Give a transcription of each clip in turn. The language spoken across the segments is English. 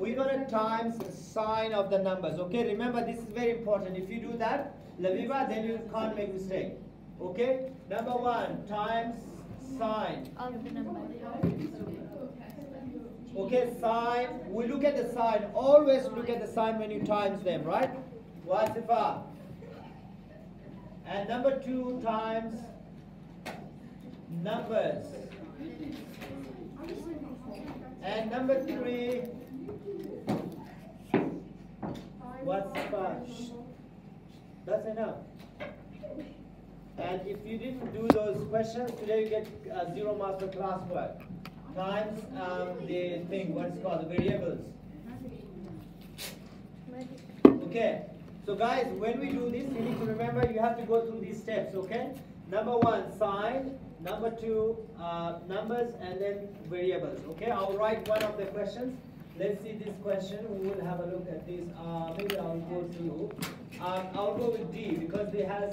we're going to times sign of the numbers. Okay, remember this is very important. If you do that, Laviva, then you can't make mistake. Okay, number 1 times sign Of the number. Okay, sign. We look at the sign. Always look at the sign when you times them, right? Wasifa. And number 2 times numbers. And number 3, Wasifa. That's enough. And if you didn't do those questions, today you get 0 marks for classwork. Times the thing, what's called, the variables. Okay, so guys, when we do this, you need to remember you have to go through these steps, okay? Number 1, sign. Number 2, numbers, and then variables, okay? I'll write one of the questions. Let's see this question. We will have a look at this. Maybe I'll go through. I'll go with D because it has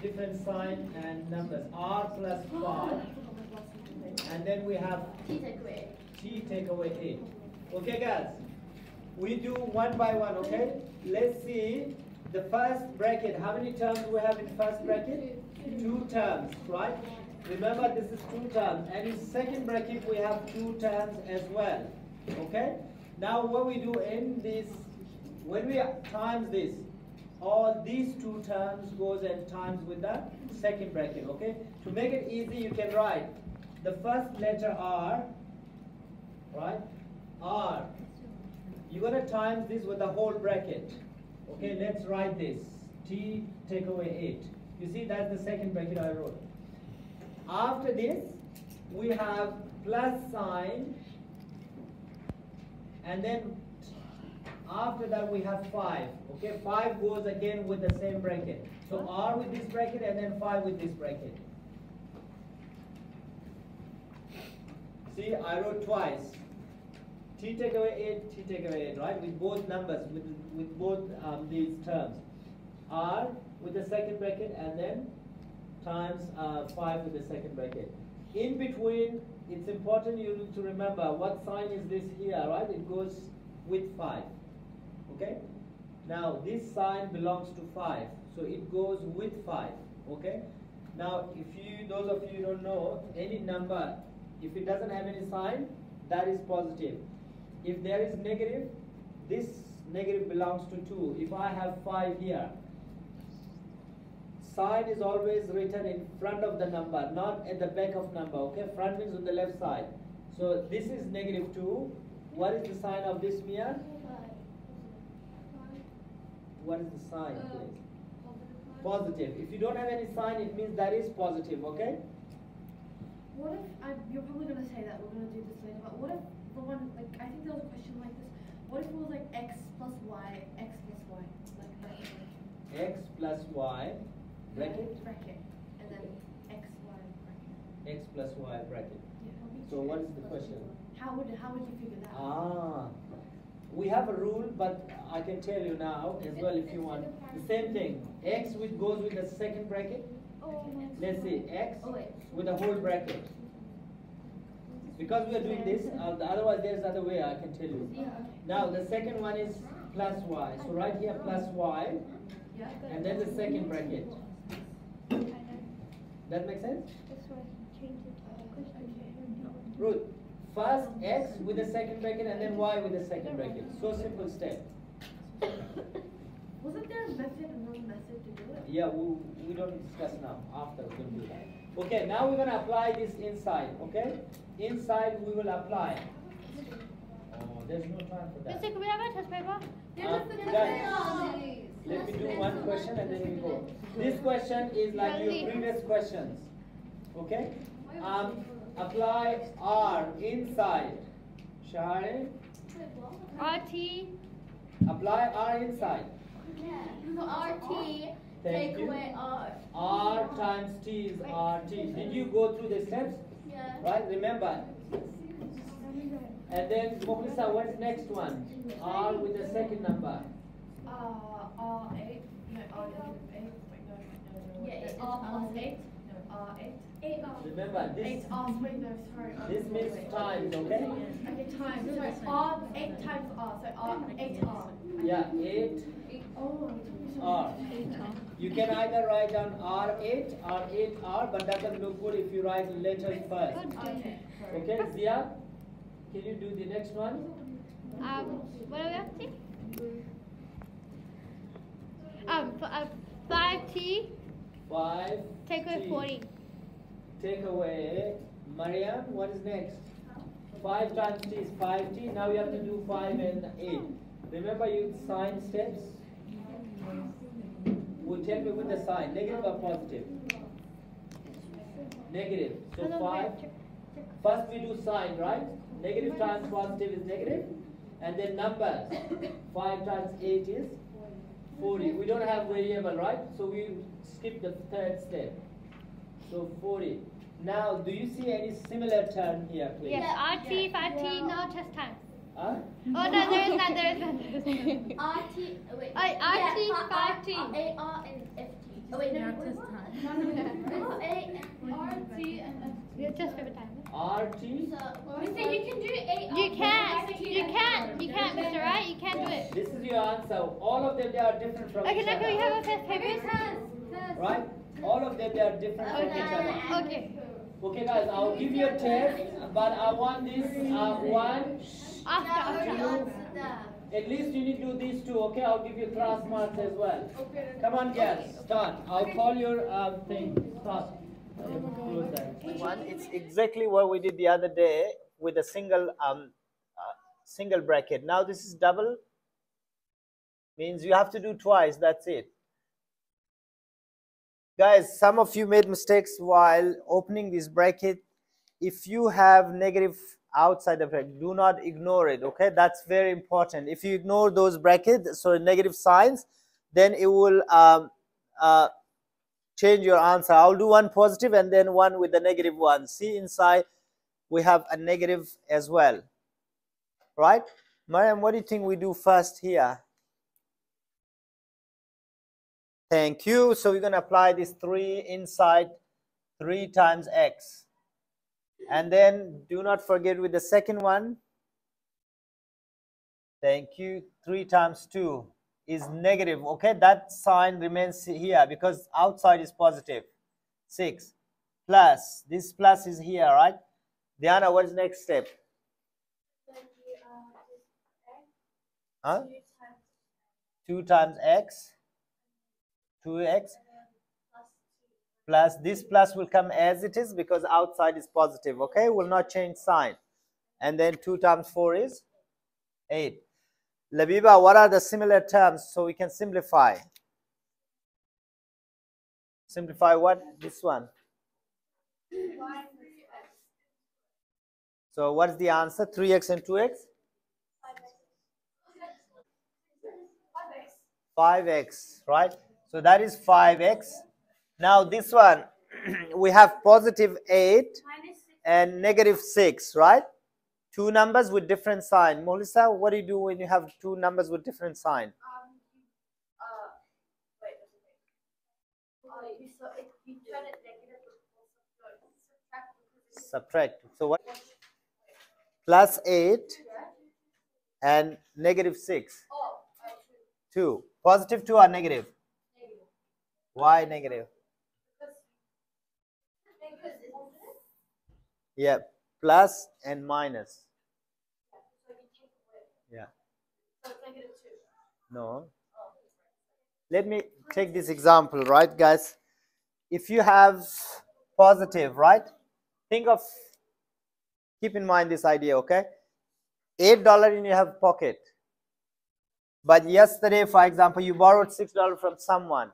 different sign and numbers. R plus 5. And then we have T take away 8. Okay, guys? We do one by one, okay? Let's see the first bracket. How many terms do we have in first bracket? 2 terms, right? Remember, this is 2 terms. And in second bracket, we have 2 terms as well. Okay? Now, what we do in this, when we times this, all these 2 terms goes and times with the second bracket. Okay? To make it easy, you can write the first letter R, right? R. You're going to times this with the whole bracket. Okay, let's write this. T take away 8. You see, that's the second bracket I wrote. After this, we have plus sign. And then after that, we have 5. Okay, 5 goes again with the same bracket. So R with this bracket and then 5 with this bracket. See, I wrote twice. T take away 8, T take away 8, right? With both numbers, with both these terms. R with the second bracket and then times 5 with the second bracket. In between, it's important you need to remember what sign is this here, right? It goes with 5. Okay? Now, this sign belongs to 5. So it goes with 5. Okay? Now, if you, those of you who don't know, any number, if it doesn't have any sign, that is positive. If there is negative, this negative belongs to 2. If I have 5 here, sign is always written in front of the number, not at the back of number, okay? Front means on the left side. So this is negative 2. What is the sign of this, Mia? What is the sign, please? Positive. If you don't have any sign, it means that is positive, okay? What if, you're probably going to say that, we're going to do this later, but what if the one, like, I think there was a question like this, what if it was like x plus y, like that? X plus y, bracket? Bracket, and then x, y, bracket. X plus y, bracket. Yeah. So what is the question? How would you figure that out? We have a rule, but I can tell you now as well if you want. The same thing. X which goes with the second bracket. Let's see, x with the whole bracket. Because we are doing this, otherwise there's other way I can tell you. Now the second one is plus y. So right here plus y, and then the second bracket. That makes sense? Ruth, first x with the second bracket and then y with the second bracket. So simple step. Wasn't there a method, another method to do it? Yeah, we don't discuss now. After we're going to do that. Okay, now we're going to apply this inside. Okay? Inside we will apply. Oh, there's no time for that. Could we have a test paper? Let me do one question and then we go. This question is like your previous questions. Okay? Apply R inside. Shahari? RT. Apply R inside. So RT, take away R. R times T is RT. Did you go through the steps? Yeah. Right? Remember. And then, Mokhlisa, what's next one? R with the second number. R8. No, R8. Yeah, it's R plus 8. 8. Remember, 8 R. Wait, no, sorry. this means times, okay? Okay, times. Sorry, R. 8 times R. So R. 8 R. Yeah, 8 Oh, R. You can either write down R8 or 8R, but that doesn't look good if you write letters first. Okay. Okay, Zia, can you do the next one? What are we up to? 5T. 5. Take away 40. Take away. Mariam, what is next? 5 times T is 5T. Now you have to do 5 and 8. Remember you sign steps? Well, tell me with the sign, negative or positive? Negative. So 5. First we do sign, right? Negative times positive is negative. And then numbers. 5 times 8 is 40. We don't have variable, right? So we skip the third step. So 40. Now, do you see any similar term here, please? Yes, RT, 5T, now test time. Huh? Oh, no, there is none, there is none. RT, wait. RT, 5T. AR and FT. Oh, wait, no, test time. RT and FT. Yeah, test every time. RT? Mister, you can do AR. You can't, Mr. Right? You can't do it. This is your answer. All of them, they are different from Okay, each now can we other. have a first paper? Right? All of them, they are different from each other. Okay. Okay, guys, I'll give you a test, but I want this one. After. At least you need to do these two, okay? I'll give you class marks as well. Come on, girls, start. I'll call your thing. Start. Close that. One, it's exactly what we did the other day with a single bracket. Now this is double. Means you have to do twice. That's it. Guys, some of you made mistakes while opening this bracket. If you have negative outside the bracket, do not ignore it, okay? That's very important. If you ignore those brackets, so negative signs, then it will change your answer. I'll do one positive and then one with the negative one. See inside, we have a negative as well, right? Mariam, what do you think we do first here? Thank you. So we're going to apply this 3 inside 3 times x. And then do not forget with the second one. Thank you. 3 times 2 is negative. Okay, that sign remains here because outside is positive. 6 plus. This plus is here, right? Diana, what's the next step? Huh? 2 times x. 2x plus this plus will come as it is because outside is positive, okay? Will not change sign. And then 2 times 4 is 8. Labiba, what are the similar terms so we can simplify? Simplify what? This one. So what is the answer? 3x and 2x? 5x, right? So that is 5x. Now this one, we have positive 8 and negative 6, right? Two numbers with different sign. Melissa, what do you do when you have two numbers with different sign? You turn it negative, Subtract. So what? Plus 8 and negative 6. 2. Positive 2 or negative? Why negative? Yeah, plus and minus. Yeah. No. Let me take this example, right, guys? If you have positive, right? Keep in mind this idea, okay? $8 in your pocket. But yesterday, for example, you borrowed $6 from someone.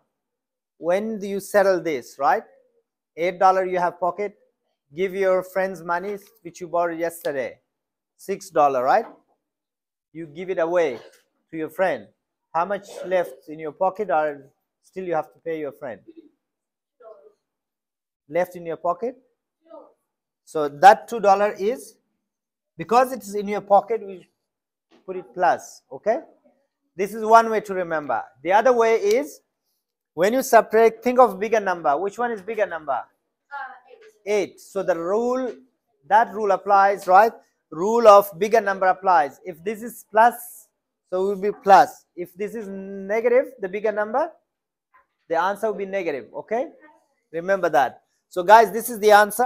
When do you settle this, right? $8 you have pocket, give your friends money which you borrowed yesterday. $6, right? You give it away to your friend. How much left in your pocket or still you have to pay your friend? Left in your pocket? So that $2 is, because it's in your pocket, we put it plus, okay? This is one way to remember. The other way is, when you subtract, think of bigger number. Which one is bigger number? 8. So the rule, that rule applies, right? Rule of bigger number applies. If this is plus, so it will be plus. If this is negative, the bigger number, the answer will be negative. Okay, remember that. So guys, this is the answer.